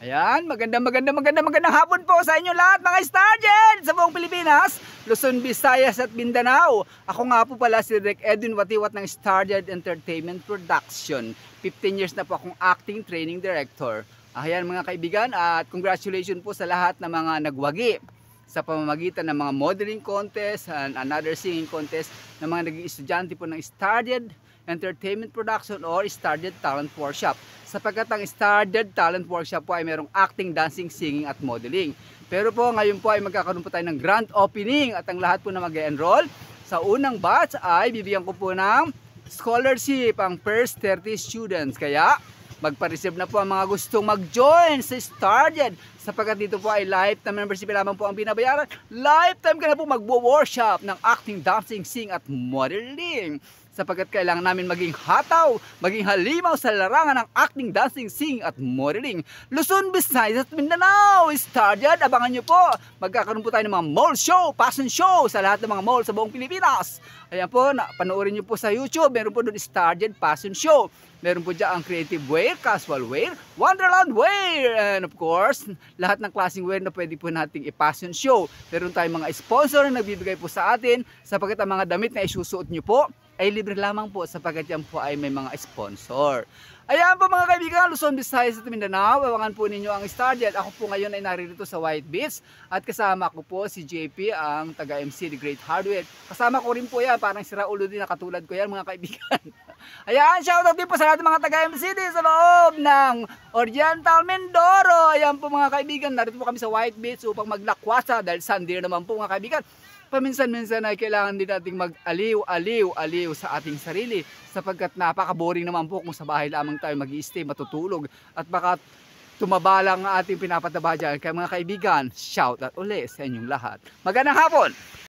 Ayan, magandang hapon po sa inyo lahat mga Stargen sa buong Pilipinas, Luzon, Visayas at Mindanao. Ako nga po pala si Rick Edwin Watiwat ng Stargen Entertainment Production. 15 years na po akong acting training director. Ayan mga kaibigan, at congratulations po sa lahat ng mga nagwagi sa pamamagitan ng mga modeling contest and another singing contest ng mga naging estudyante po ng Stargen Entertainment Production or Stargen Talent Workshop. Sapagkat ang Stargen Talent Workshop po ay merong acting, dancing, singing at modeling. Pero po ngayon po ay magkakaroon po tayo ng grand opening at ang lahat po na mag-enroll sa unang batch ay bibigyan ko po ng scholarship ang first 30 students. Kaya magpa-receive na po ang mga gustong mag-join sa Stargen sapagkat dito po ay lifetime membership lamang po ang binabayaran. Lifetime ka na po magwo-workshop ng acting, dancing, sing at modeling sapagkat kailangan namin maging hataw, maging halimaw sa larangan ng acting, dancing, sing at modeling. Luzon, Visayas at Mindanao, Stargen, abangan nyo po. Magkakaroon po tayo ng mga mall show, fashion show sa lahat ng mga mall sa buong Pilipinas. Ayan po, panoorin nyo po sa YouTube, meron po doon Stargen Fashion Show. Meron po dyan ang creative wear, casual wear, wonderland wear, and of course, lahat ng klaseng wear na pwede po nating i-fashion show. Meron tayong mga sponsor na nagbibigay po sa atin sapagkat ang mga damit na isusuot nyo po ay libre lamang po sapagkat yan po ay may mga sponsor. Ayan po mga kaibigan, Luzon, Visayas at Mindanao, abangan po ninyo ang Stargen. Ako po ngayon ay naririto sa White Beach at kasama ko po si JP, ang taga-MC The Great Hardware. Kasama ko rin po yan, parang siraulo din na katulad ko yan mga kaibigan. Ayan, shoutout din po sa lahat ng mga taga-MC sa loob ng Oriental Mindoro. Ayan po mga kaibigan, narito po kami sa White Beach upang maglakwasa dahil Sunday naman po mga kaibigan. Paminsan-minsan ay kailangan din nating mag-aliw sa ating sarili sapagkat napaka-boring naman po kung sa bahay lamang tayo mag-i-stay, matutulog at baka tumabalang ang ating pinapataba dyan. Kaya mga kaibigan, shout out ulit sa inyong lahat. Magandang hapon!